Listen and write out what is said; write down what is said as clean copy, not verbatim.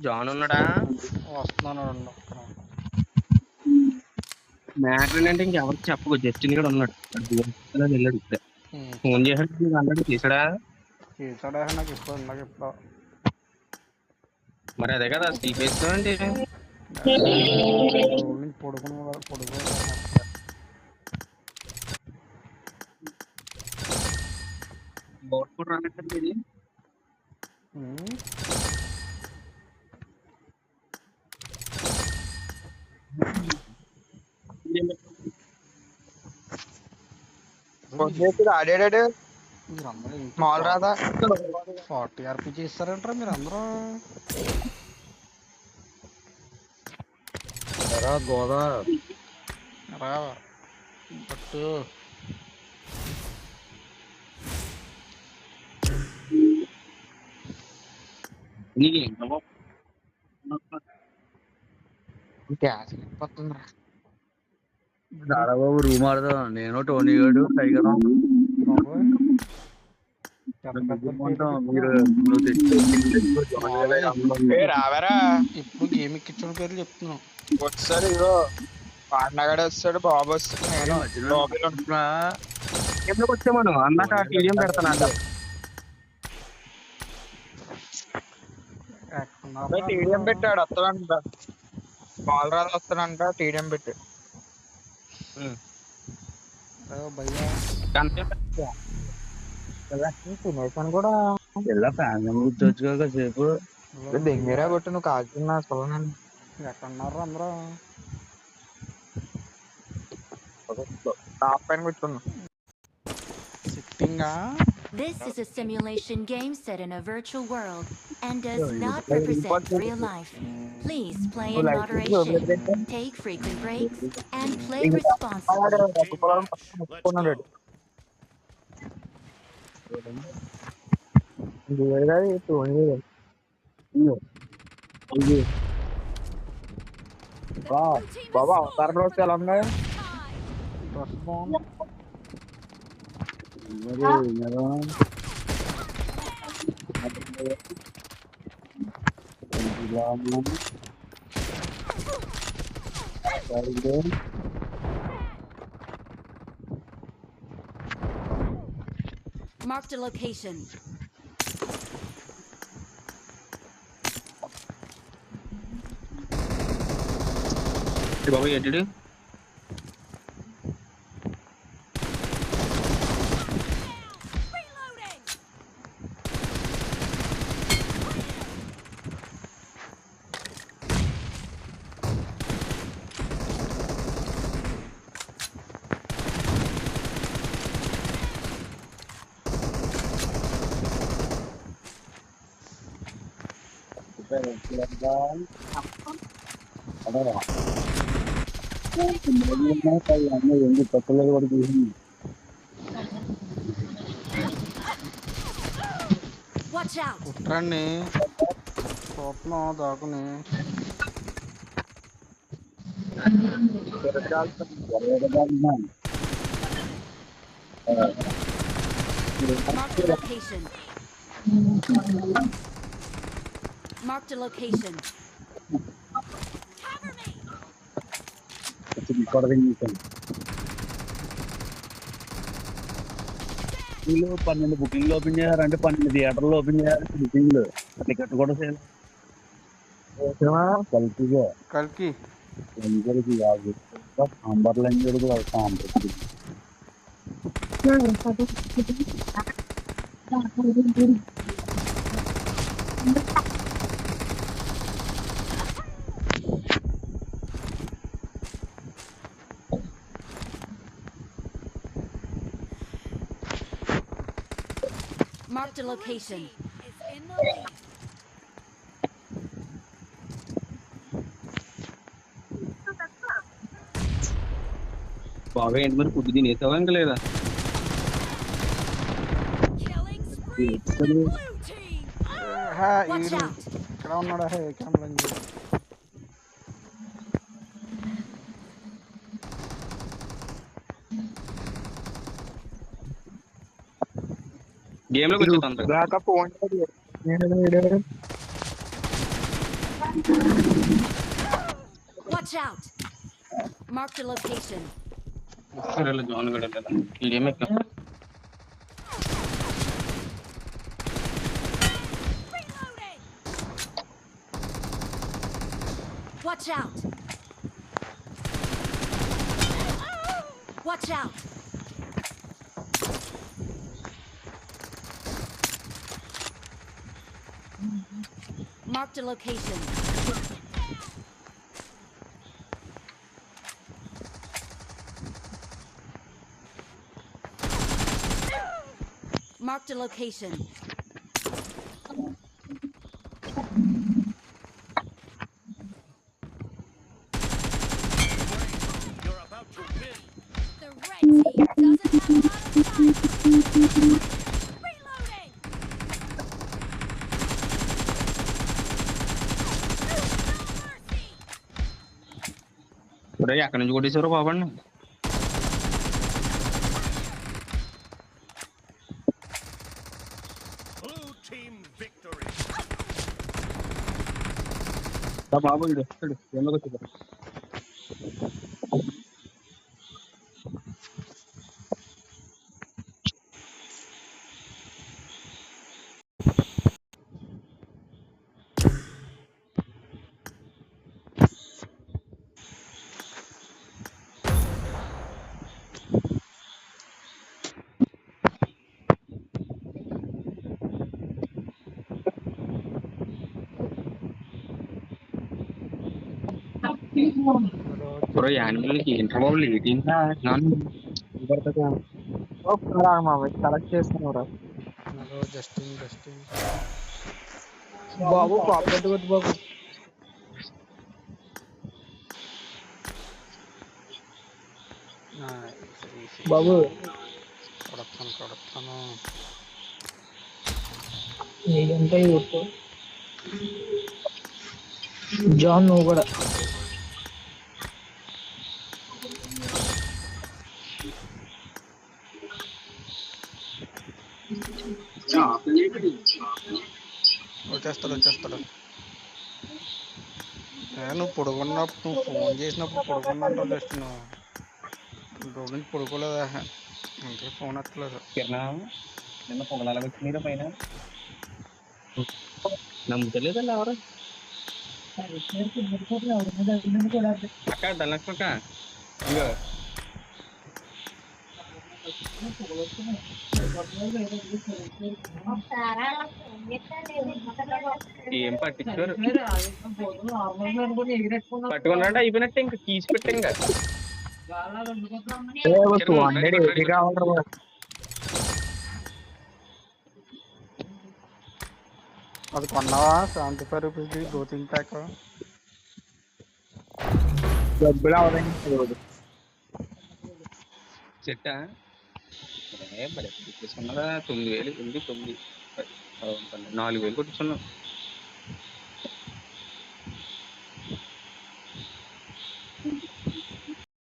John ఉన్నాడా? వస్తున్నాను. Matter ఏంటంటే ఇంకెవరికి చెప్పకు, జస్టిన్ కూడా ఉన్నాడు. వెళ్ళాడు ఇప్పుడే. ఫోన్ చేశాడు, అన్నాడు చేశాడా? చేశాడా నాకు ఇప్పుడు మరి అదే కదా స్లీప్ వేసుకోండి. పడుకుని బోట్ కూడా రానట్టు ఇది. ఆడాడు మీరందరూ మాల్ రాదా 40 ఆర్పీ చేస్తారంటారా మీరు అందరూ? గోదా రా పట్టు. గ్యాస్ పోతుందిరా. బాబు రూమ్ ఆడదాం. నేను టోనీ గాడు టైగర్ రావారా? ఇప్పుడు గేమ్ ఎక్కించిన పేర్లు చెప్తున్నాం. వచ్చాడు ఇగో పాండగాడు వస్తాడు, బాబు వస్తాడు, నేను ఎందుకు వచ్చామను అన్నాక టీడీఎం పెడతాను. టీడీఎం పెట్టాడు, వస్తాడంట. మాల్ రాదు వస్తాడంట, టీడీఎం పెట్టాడు. తినేసాను కూడా. సేపు దెంగేరా కొట్టు, నువ్వు కాల్చున్నా చూడండి. ఎక్కడున్నారు అందరూ? టాప్ పైన కూర్చున్నా. This is a simulation game set in a virtual world and does not represent real life. Please play in moderation, take frequent breaks, and play responsibly. బాబా అవతారం రోజు ఎలా ఉన్నాయి? Marked a location. బాబు ఏంటి Watch out. కుట్రండి చూస్తున్నాం దాకుని. Marked a location. Marked a location. Cover me. 12 బుకింగ్లు open చేశారంటే 12 థియేటర్లు ఓపెన్ చేయాలి. బుకింగ్లు టికెట్ కూడా కలికి సాంబార్లు అని సాంబార్ Marked a location. బాగా ఏంటి మరి ఫుడ్ తినేసావా ఇంకా లేదా? ఇక్కడ ఉన్నాడా? గేమ్ లోకి వచ్చేది phone Watch out! Marked a location. సరేలే జోన్ కూడా వెళ్ళాలి ఈడేం ఎక్క Watch out! Watch out! Marked a location. Marked a location. The red team doesn't have a lot of time. Reloading. No mercy. ఇప్పుడు ఎక్కడి నుంచి కొట్టేశారో బాబండి బాబు ఇడు వస్తాడు ఎందుకు వచ్చాడు బ్రో యానిమల్కి ఏంట్రా బాబు లేట్ ఇంకా కలెక్ట్ చేస్తాను రా హలో జస్టిన్ జస్టిన్ బాబు కాపరేట్ కొద్ది బాబు బాబు కొడతాను ఏంటంటే ఇప్పుడు జాన్ నువ్వు కూడా వచ్చేస్తాడు నువ్వు పడుకున్నప్పుడు నువ్వు ఫోన్ చేసినప్పుడు పడుకున్నావు జస్టిన్ రోజు నుంచి పడుకోలేదా అందుకే ఫోన్ ఎత్తలేదు కిరణా నిన్న పొగలాగా వచ్చింది పైన నమ్ముతలేదండి ఎవరు అక్క ధనలక్ష్మి అక్క ఇగో ఏం పట్టించుకోరు పట్టుకున్నాడు అయిపోయినట్టే ఇంకా తీసి పెట్టే ఇంకా 200 కావాలి అది కొన్నావా 75 రూపీస్ది బ్రోతింగ్ ప్యాక్ డబ్బులు అవదండి చెట్టా మరి తీసుకున్నారా 9,000 9 9 10 4,000 కొట్టించున్నాం